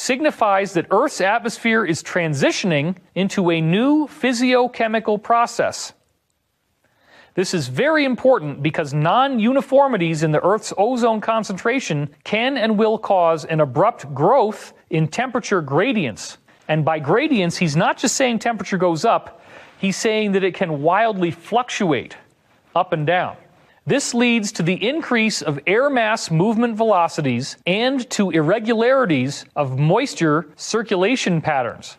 signifies that Earth's atmosphere is transitioning into a new physiochemical process. This is very important because non-uniformities in the Earth's ozone concentration can and will cause an abrupt growth in temperature gradients. And by gradients, he's not just saying temperature goes up, he's saying that it can wildly fluctuate up and down. This leads to the increase of air mass movement velocities and to irregularities of moisture circulation patterns.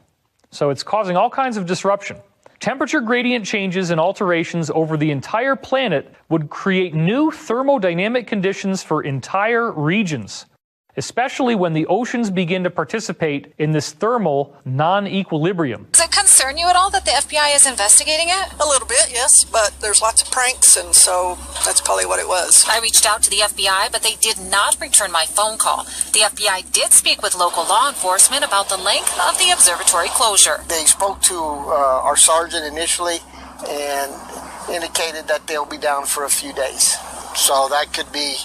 So it's causing all kinds of disruption. Temperature gradient changes and alterations over the entire planet would create new thermodynamic conditions for entire regions, especially when the oceans begin to participate in this thermal non-equilibrium. Does it concern you at all that the FBI is investigating it? A little bit, yes, but there's lots of pranks, and so that's probably what it was. I reached out to the FBI, but they did not return my phone call. The FBI did speak with local law enforcement about the length of the observatory closure. They spoke to our sergeant initially and indicated that they'll be down for a few days. So that could be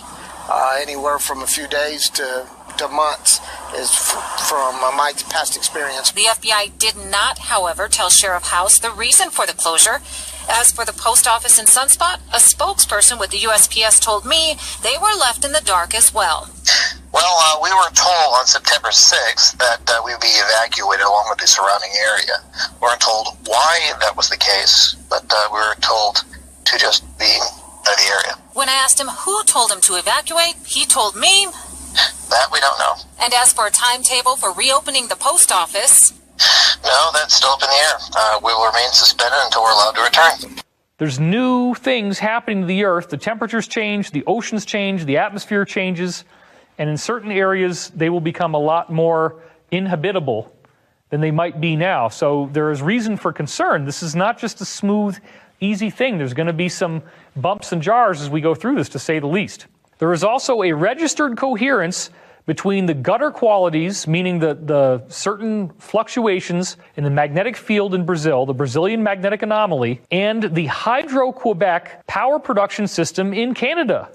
anywhere from a few days to months, is from my past experience. The FBI did not, however, tell Sheriff House the reason for the closure. As for the post office in Sunspot, a spokesperson with the USPS told me they were left in the dark as well. Well, we were told on September 6th that we would be evacuated along with the surrounding area. We weren't told why that was the case, but we were told to just be out of the area. When I asked him who told him to evacuate, he told me that we don't know. And as for a timetable for reopening the post office, no, that's still up in the air. We will remain suspended until we're allowed to return. There's new things happening to the Earth. The temperatures change, the oceans change, the atmosphere changes, and in certain areas they will become a lot more inhabitable than they might be now. So there is reason for concern. This is not just a smooth, easy thing. There's going to be some bumps and jars as we go through this, to say the least. There is also a registered coherence between the gutter qualities, meaning the certain fluctuations in the magnetic field in Brazil, the Brazilian magnetic anomaly, and the Hydro-Quebec power production system in Canada.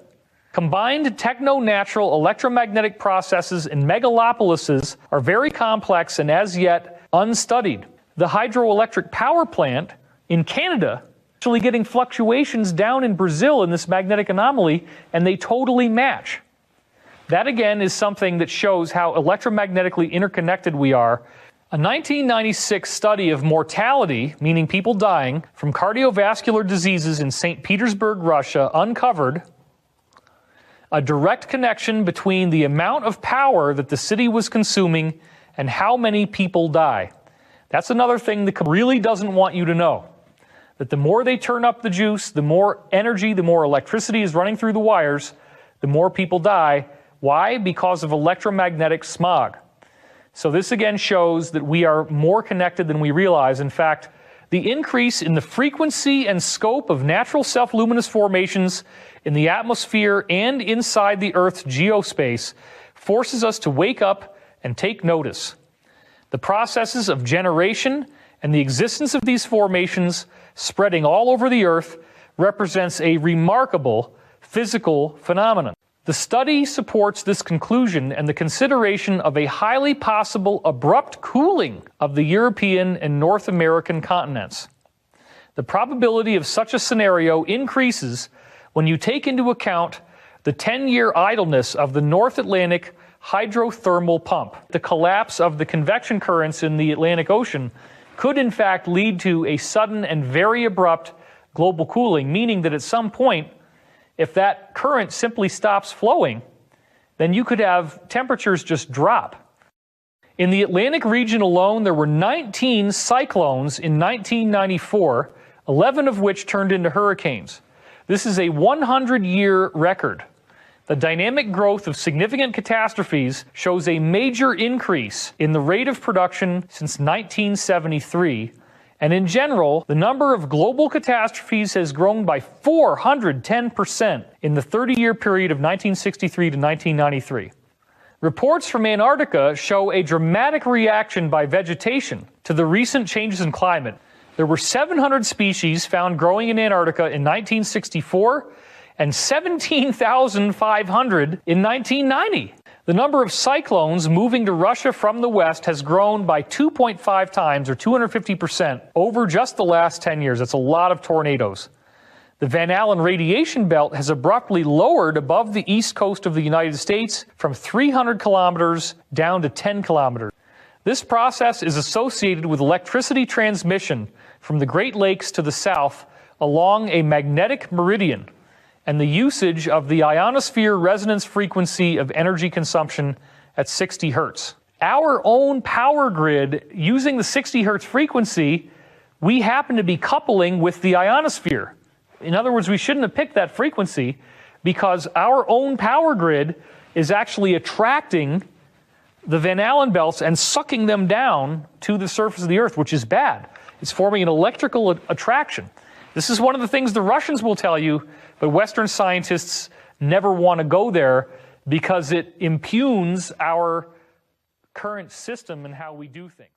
Combined techno-natural electromagnetic processes in megalopolises are very complex and as yet unstudied. The hydroelectric power plant in Canada actually getting fluctuations down in Brazil in this magnetic anomaly, and they totally match. That again is something that shows how electromagnetically interconnected we are. A 1996 study of mortality, meaning people dying from cardiovascular diseases in St. Petersburg, Russia, uncovered a direct connection between the amount of power that the city was consuming and how many people die. That's another thing that really doesn't want you to know. That the more they turn up the juice, the more energy, the more electricity is running through the wires, the more people die. Why? Because of electromagnetic smog. So this again shows that we are more connected than we realize. In fact, the increase in the frequency and scope of natural self-luminous formations in the atmosphere and inside the Earth's geospace forces us to wake up and take notice. The processes of generation and the existence of these formations spreading all over the Earth represents a remarkable physical phenomenon. The study supports this conclusion and the consideration of a highly possible abrupt cooling of the European and North American continents. The probability of such a scenario increases when you take into account the 10-year idleness of the North Atlantic hydrothermal pump. The collapse of the convection currents in the Atlantic Ocean could in fact lead to a sudden and very abrupt global cooling, meaning that at some point, if that current simply stops flowing, then you could have temperatures just drop. In the Atlantic region alone, there were 19 cyclones in 1994, 11 of which turned into hurricanes. This is a 100-year record. The dynamic growth of significant catastrophes shows a major increase in the rate of production since 1973. And in general, the number of global catastrophes has grown by 410% in the 30-year period of 1963 to 1993. Reports from Antarctica show a dramatic reaction by vegetation to the recent changes in climate. There were 700 species found growing in Antarctica in 1964 and 17,500 in 1990. The number of cyclones moving to Russia from the west has grown by 2.5 times, or 250%, over just the last 10 years. That's a lot of tornadoes. The Van Allen radiation belt has abruptly lowered above the east coast of the United States from 300 kilometers down to 10 kilometers. This process is associated with electricity transmission from the Great Lakes to the south along a magnetic meridian, and the usage of the ionosphere resonance frequency of energy consumption at 60 hertz. Our own power grid, using the 60 hertz frequency, we happen to be coupling with the ionosphere. In other words, we shouldn't have picked that frequency because our own power grid is actually attracting the Van Allen belts and sucking them down to the surface of the Earth, which is bad. It's forming an electrical attraction. This is one of the things the Russians will tell you, but Western scientists never want to go there because it impugns our current system and how we do things.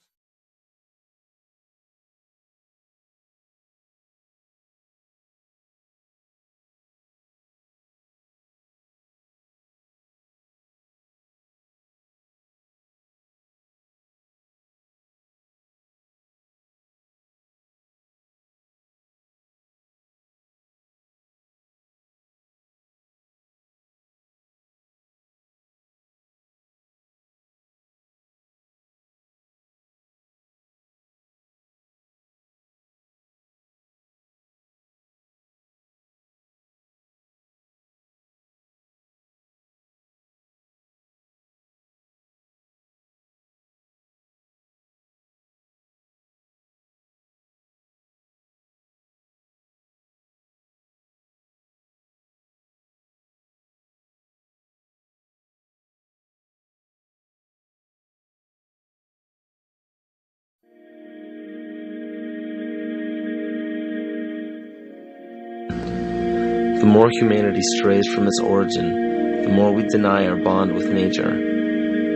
The more humanity strays from its origin, the more we deny our bond with nature,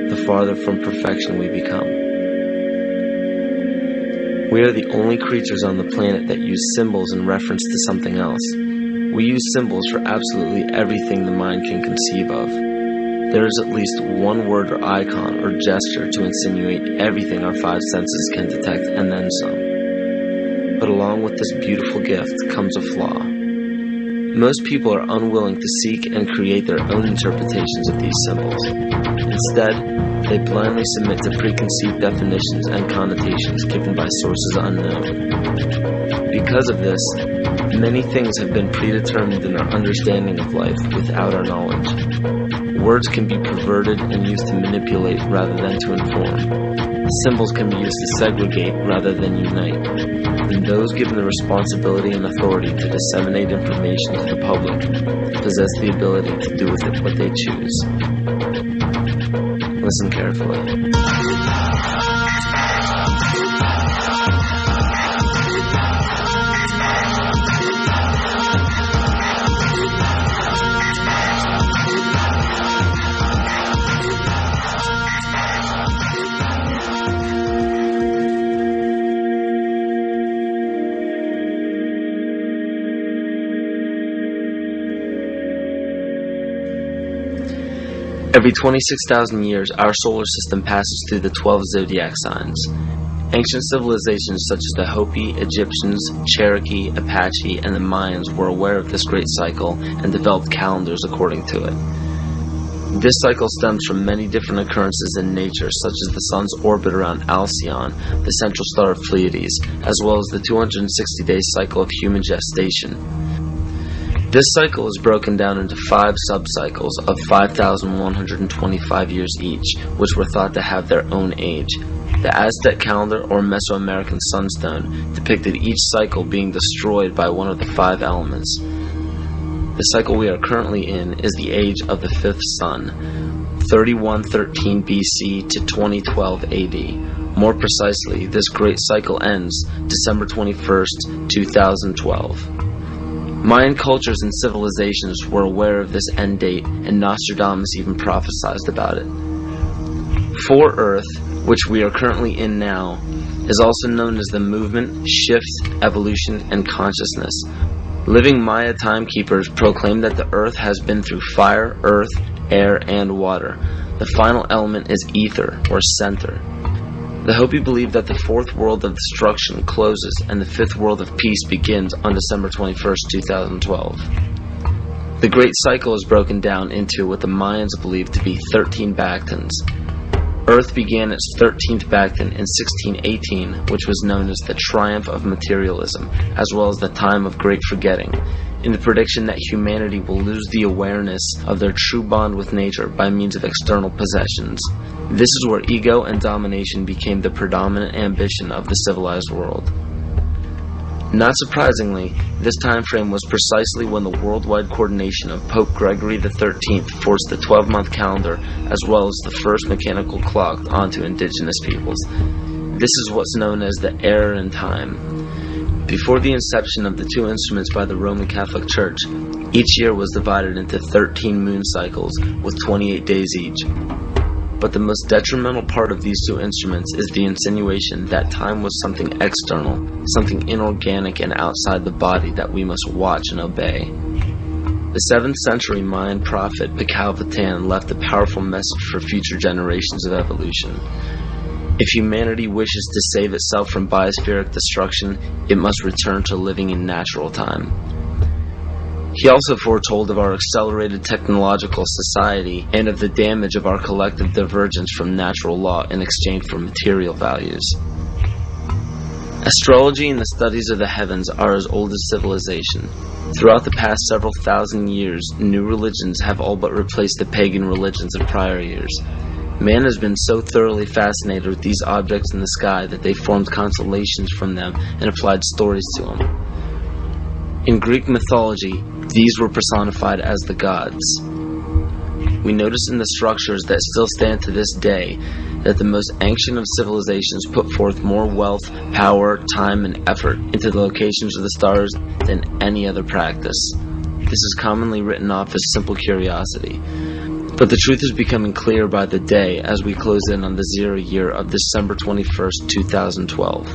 the farther from perfection we become. We are the only creatures on the planet that use symbols in reference to something else. We use symbols for absolutely everything the mind can conceive of. There is at least one word or icon or gesture to insinuate everything our five senses can detect and then some. But along with this beautiful gift comes a flaw. Most people are unwilling to seek and create their own interpretations of these symbols. Instead, they blindly submit to preconceived definitions and connotations given by sources unknown. Because of this, many things have been predetermined in our understanding of life without our knowledge. Words can be perverted and used to manipulate rather than to inform. Symbols can be used to segregate rather than unite. And those given the responsibility and authority to disseminate information to the public possess the ability to do with it what they choose. Listen carefully. Every 26,000 years, our solar system passes through the 12 zodiac signs. Ancient civilizations such as the Hopi, Egyptians, Cherokee, Apache, and the Mayans were aware of this great cycle and developed calendars according to it. This cycle stems from many different occurrences in nature, such as the sun's orbit around Alcyone, the central star of Pleiades, as well as the 260-day cycle of human gestation. This cycle is broken down into 5 subcycles of 5,125 years each, which were thought to have their own age. The Aztec calendar or Mesoamerican sunstone depicted each cycle being destroyed by one of the 5 elements. The cycle we are currently in is the age of the 5th sun, 3113 BC to 2012 AD. More precisely, this great cycle ends December 21st, 2012. Mayan cultures and civilizations were aware of this end date, and Nostradamus even prophesied about it. For Earth, which we are currently in now, is also known as the movement, shift, evolution, and consciousness. Living Maya timekeepers proclaim that the Earth has been through fire, earth, air, and water. The final element is ether, or center. The Hopi believe that the fourth world of destruction closes and the fifth world of peace begins on December 21st, 2012. The Great Cycle is broken down into what the Mayans believe to be 13 Bactans. Earth began its 13th Bactan in 1618, which was known as the Triumph of Materialism, as well as the Time of Great Forgetting, in the prediction that humanity will lose the awareness of their true bond with nature by means of external possessions. This is where ego and domination became the predominant ambition of the civilized world. Not surprisingly, this time frame was precisely when the worldwide coordination of Pope Gregory XIII forced the 12-month calendar as well as the first mechanical clock onto indigenous peoples. This is what's known as the error in time. Before the inception of the two instruments by the Roman Catholic Church, each year was divided into 13 moon cycles with 28 days each. But the most detrimental part of these two instruments is the insinuation that time was something external, something inorganic and outside the body that we must watch and obey. The 7th century Mayan prophet Pacalvatan left a powerful message for future generations of evolution. If humanity wishes to save itself from biospheric destruction, it must return to living in natural time. He also foretold of our accelerated technological society and of the damage of our collective divergence from natural law in exchange for material values. Astrology and the studies of the heavens are as old as civilization. Throughout the past several thousand years, new religions have all but replaced the pagan religions of prior years. Man has been so thoroughly fascinated with these objects in the sky that they formed constellations from them and applied stories to them. In Greek mythology, these were personified as the gods. We notice in the structures that still stand to this day that the most ancient of civilizations put forth more wealth, power, time, and effort into the locations of the stars than any other practice. This is commonly written off as simple curiosity. But the truth is becoming clear by the day as we close in on the 0 year of December 21st, 2012.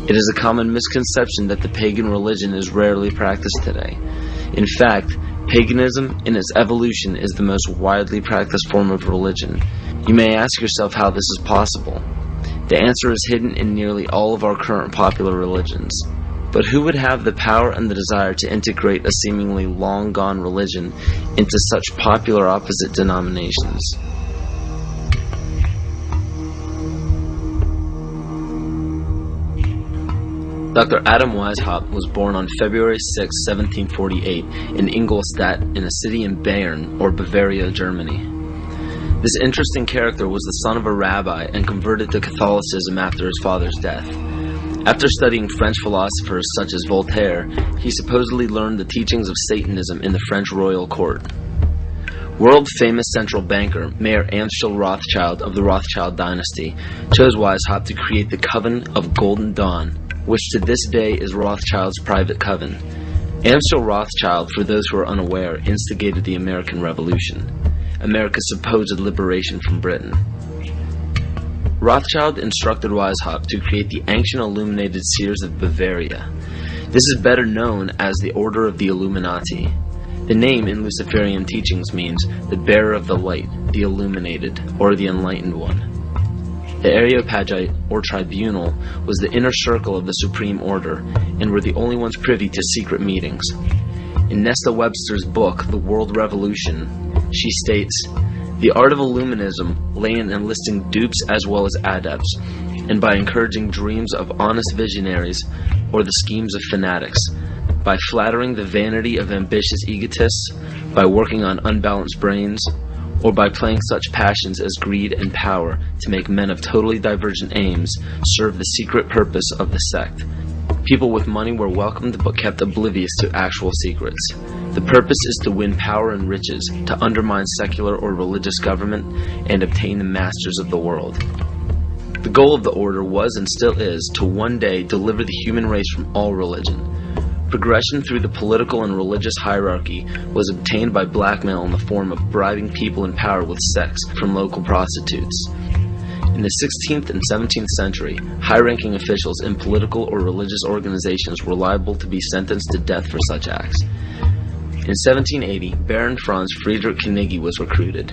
It is a common misconception that the pagan religion is rarely practiced today. In fact, paganism in its evolution is the most widely practiced form of religion. You may ask yourself how this is possible. The answer is hidden in nearly all of our current popular religions. But who would have the power and the desire to integrate a seemingly long-gone religion into such popular opposite denominations? Dr. Adam Weishaupt was born on February 6, 1748, in Ingolstadt, in a city in Bayern, or Bavaria, Germany. This interesting character was the son of a rabbi and converted to Catholicism after his father's death. After studying French philosophers such as Voltaire, he supposedly learned the teachings of Satanism in the French royal court. World-famous central banker Mayer Amschel Rothschild of the Rothschild dynasty chose Weishaupt to create the Coven of Golden Dawn, which to this day is Rothschild's private coven. Amschel Rothschild, for those who are unaware, instigated the American Revolution, America's supposed liberation from Britain. Rothschild instructed Weishaupt to create the Ancient Illuminated Seers of Bavaria. This is better known as the Order of the Illuminati. The name in Luciferian teachings means the bearer of the light, the illuminated, or the enlightened one. The Areopagite, or tribunal, was the inner circle of the Supreme Order, and were the only ones privy to secret meetings. In Nesta Webster's book, The World Revolution, she states, "The art of Illuminism lay in enlisting dupes as well as adepts, and by encouraging dreams of honest visionaries, or the schemes of fanatics, by flattering the vanity of ambitious egotists, by working on unbalanced brains, or by playing such passions as greed and power to make men of totally divergent aims serve the secret purpose of the sect. People with money were welcomed but kept oblivious to actual secrets. The purpose is to win power and riches, to undermine secular or religious government, and obtain the masters of the world." The goal of the order was and still is to one day deliver the human race from all religion. Progression through the political and religious hierarchy was obtained by blackmail in the form of bribing people in power with sex from local prostitutes. In the 16th and 17th century, high-ranking officials in political or religious organizations were liable to be sentenced to death for such acts. In 1780, Baron Franz Friedrich Knigge was recruited.